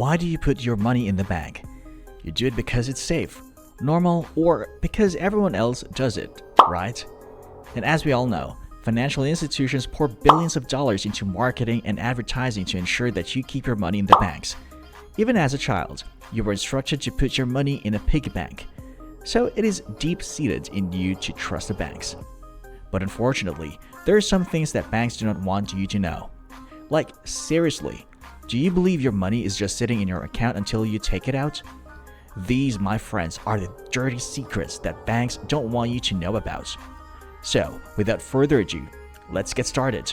Why do you put your money in the bank? You do it because it's safe, normal, or because everyone else does it, right? And as we all know, financial institutions pour billions of dollars into marketing and advertising to ensure that you keep your money in the banks. Even as a child, you were instructed to put your money in a piggy bank. So it is deep-seated in you to trust the banks. But unfortunately, there are some things that banks do not want you to know. Like, seriously, do you believe your money is just sitting in your account until you take it out? These, my friends, are the dirty secrets that banks don't want you to know about. So, without further ado, let's get started.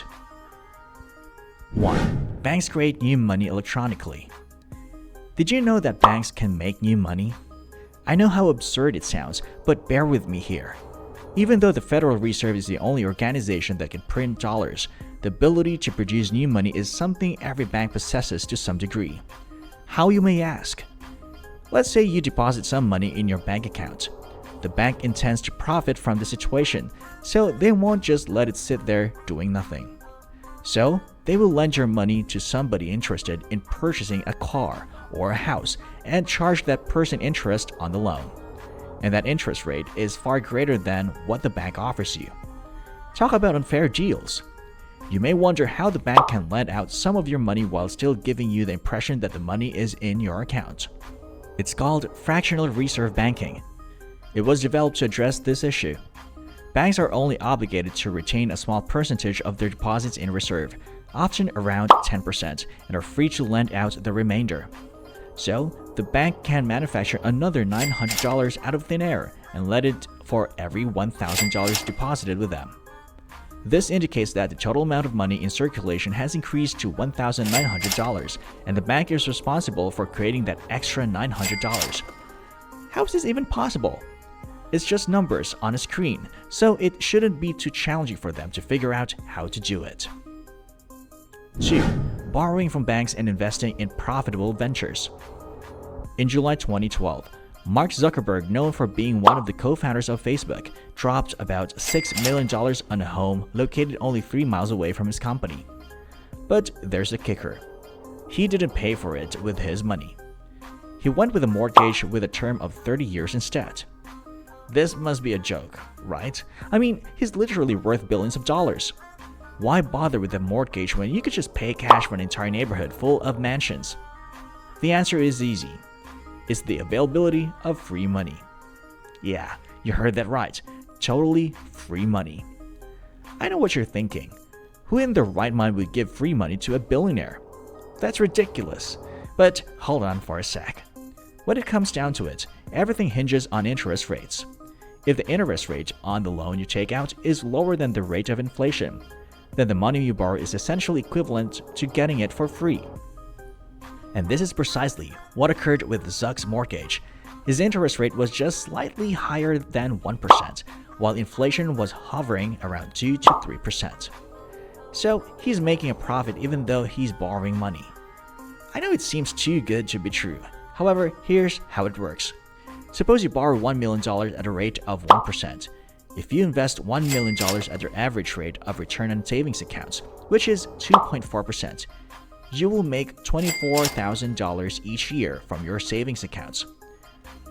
1. Banks create new money electronically. Did you know that banks can make new money? I know how absurd it sounds, but bear with me here. Even though the Federal Reserve is the only organization that can print dollars, the ability to produce new money is something every bank possesses to some degree. How, you may ask? Let's say you deposit some money in your bank account. The bank intends to profit from the situation, so they won't just let it sit there doing nothing. So, they will lend your money to somebody interested in purchasing a car or a house and charge that person interest on the loan. And that interest rate is far greater than what the bank offers you. Talk about unfair deals. You may wonder how the bank can lend out some of your money while still giving you the impression that the money is in your account. It's called fractional reserve banking. It was developed to address this issue. Banks are only obligated to retain a small percentage of their deposits in reserve, often around 10%, and are free to lend out the remainder. So, the bank can manufacture another $900 out of thin air and let it for every $1,000 deposited with them. This indicates that the total amount of money in circulation has increased to $1,900, and the bank is responsible for creating that extra $900. How is this even possible? It's just numbers on a screen, so it shouldn't be too challenging for them to figure out how to do it. 2. Borrowing from banks and investing in profitable ventures. In July 2012, Mark Zuckerberg, known for being one of the co-founders of Facebook, dropped about $6 million on a home located only 3 miles away from his company. But there's a kicker. He didn't pay for it with his money. He went with a mortgage with a term of 30 years instead. This must be a joke, right? I mean, he's literally worth billions of dollars. Why bother with a mortgage when you could just pay cash for an entire neighborhood full of mansions? The answer is easy. It's the availability of free money. Yeah, you heard that right. Totally free money. I know what you're thinking. Who in their right mind would give free money to a billionaire? That's ridiculous. But hold on for a sec. When it comes down to it, everything hinges on interest rates. If the interest rate on the loan you take out is lower than the rate of inflation, then the money you borrow is essentially equivalent to getting it for free. And this is precisely what occurred with Zuck's mortgage. His interest rate was just slightly higher than 1%, while inflation was hovering around 2 to 3%. So he's making a profit even though he's borrowing money. I know it seems too good to be true. However, here's how it works. Suppose you borrow $1 million at a rate of 1%. If you invest $1 million at your average rate of return on savings accounts, which is 2.4%, you will make $24,000 each year from your savings accounts.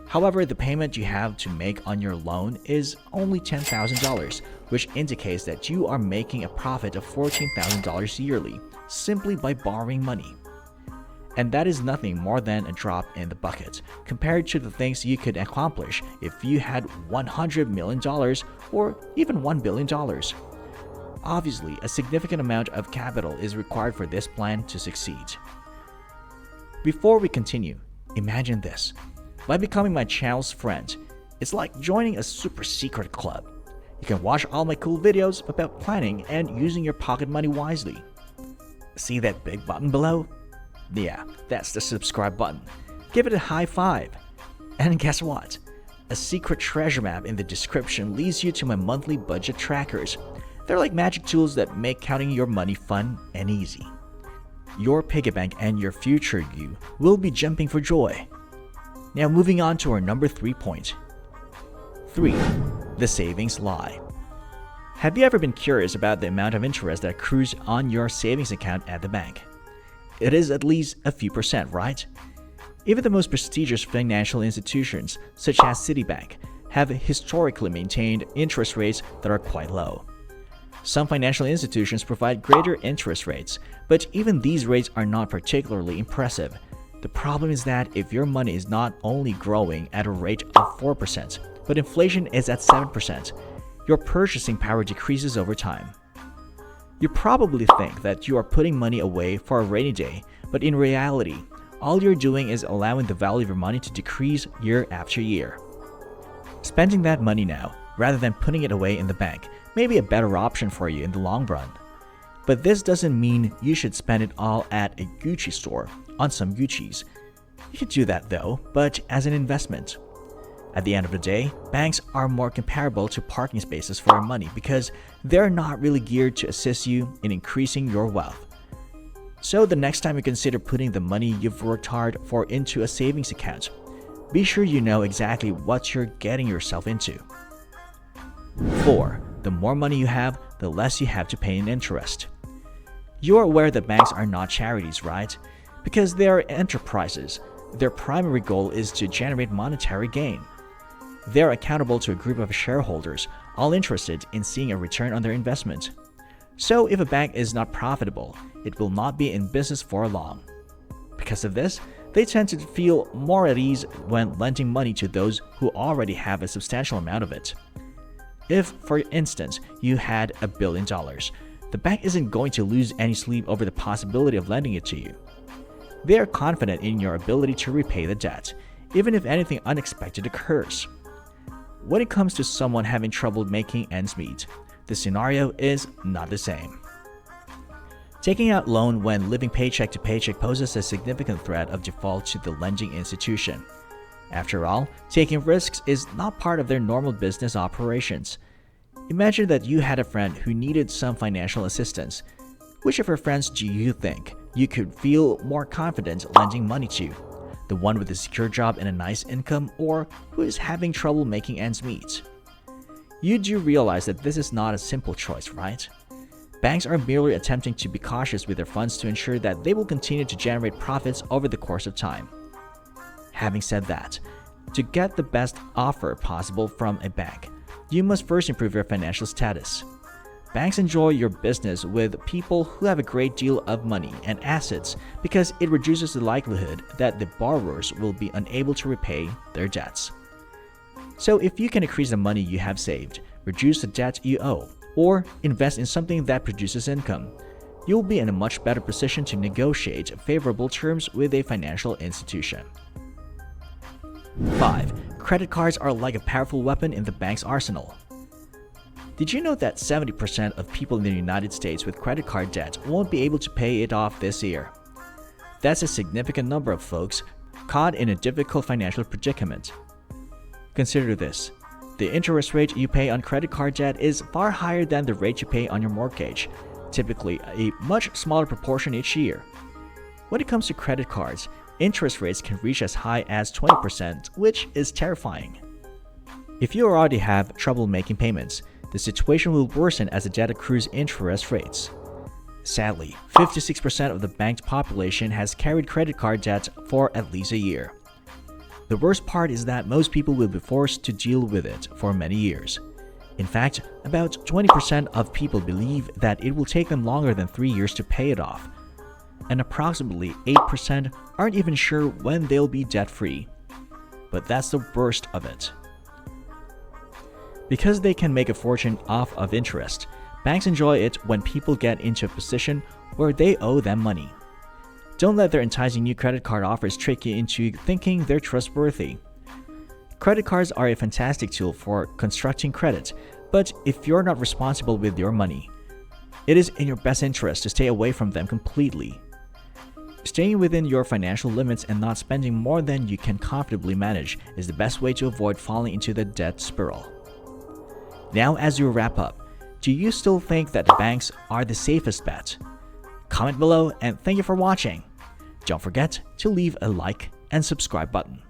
However, the payment you have to make on your loan is only $10,000, which indicates that you are making a profit of $14,000 yearly simply by borrowing money. And that is nothing more than a drop in the bucket compared to the things you could accomplish if you had $100 million or even $1 billion. Obviously, a significant amount of capital is required for this plan to succeed. Before we continue, imagine this. By becoming my channel's friend, it's like joining a super secret club. You can watch all my cool videos about planning and using your pocket money wisely. See that big button below? Yeah, that's the subscribe button. Give it a high five. And guess what? A secret treasure map in the description leads you to my monthly budget trackers. They're like magic tools that make counting your money fun and easy. Your piggy bank and your future you will be jumping for joy. Now moving on to our number 3 point. 3. The savings lie. Have you ever been curious about the amount of interest that accrues on your savings account at the bank? it is at least a few percent, right? Even the most prestigious financial institutions, such as Citibank, have historically maintained interest rates that are quite low. Some financial institutions provide greater interest rates, but even these rates are not particularly impressive. The problem is that if your money is not only growing at a rate of 4%, but inflation is at 7%, your purchasing power decreases over time. You probably think that you are putting money away for a rainy day, but in reality, all you're doing is allowing the value of your money to decrease year after year. Spending that money now, rather than putting it away in the bank, may be a better option for you in the long run. But this doesn't mean you should spend it all at a Gucci store on some Guccis. You could do that though, but as an investment. At the end of the day, banks are more comparable to parking spaces for your money because they're not really geared to assist you in increasing your wealth. So the next time you consider putting the money you've worked hard for into a savings account, be sure you know exactly what you're getting yourself into. 4. The more money you have, the less you have to pay in interest. You're aware that banks are not charities, right? Because they are enterprises. Their primary goal is to generate monetary gain. They are accountable to a group of shareholders, all interested in seeing a return on their investment. So if a bank is not profitable, it will not be in business for long. Because of this, they tend to feel more at ease when lending money to those who already have a substantial amount of it. If, for instance, you had $1 billion, the bank isn't going to lose any sleep over the possibility of lending it to you. They are confident in your ability to repay the debt, even if anything unexpected occurs. When it comes to someone having trouble making ends meet, the scenario is not the same. Taking out loan when living paycheck to paycheck poses a significant threat of default to the lending institution. After all, taking risks is not part of their normal business operations. Imagine that you had a friend who needed some financial assistance. Which of your friends do you think you could feel more confident lending money to? The one with a secure job and a nice income, or who is having trouble making ends meet? You do realize that this is not a simple choice, right? Banks are merely attempting to be cautious with their funds to ensure that they will continue to generate profits over the course of time. Having said that, to get the best offer possible from a bank, you must first improve your financial status. Banks enjoy your business with people who have a great deal of money and assets because it reduces the likelihood that the borrowers will be unable to repay their debts. So if you can increase the money you have saved, reduce the debt you owe, or invest in something that produces income, you'll be in a much better position to negotiate favorable terms with a financial institution. 5. Credit cards are like a powerful weapon in the bank's arsenal. Did you know that 70% of people in the United States with credit card debt won't be able to pay it off this year? That's a significant number of folks caught in a difficult financial predicament. Consider this. The interest rate you pay on credit card debt is far higher than the rate you pay on your mortgage, typically a much smaller proportion each year. When it comes to credit cards, interest rates can reach as high as 20%, which is terrifying. If you already have trouble making payments, the situation will worsen as the debt accrues interest rates. Sadly, 56% of the banked population has carried credit card debt for at least a year. The worst part is that most people will be forced to deal with it for many years. In fact, about 20% of people believe that it will take them longer than 3 years to pay it off, and approximately 8% aren't even sure when they'll be debt-free. But that's the worst of it. Because they can make a fortune off of interest, banks enjoy it when people get into a position where they owe them money. Don't let their enticing new credit card offers trick you into thinking they're trustworthy. Credit cards are a fantastic tool for constructing credit, but if you're not responsible with your money, it is in your best interest to stay away from them completely. Staying within your financial limits and not spending more than you can comfortably manage is the best way to avoid falling into the debt spiral. Now, as you wrap up, do you still think that the banks are the safest bet? Comment below and thank you for watching. Don't forget to leave a like and subscribe button.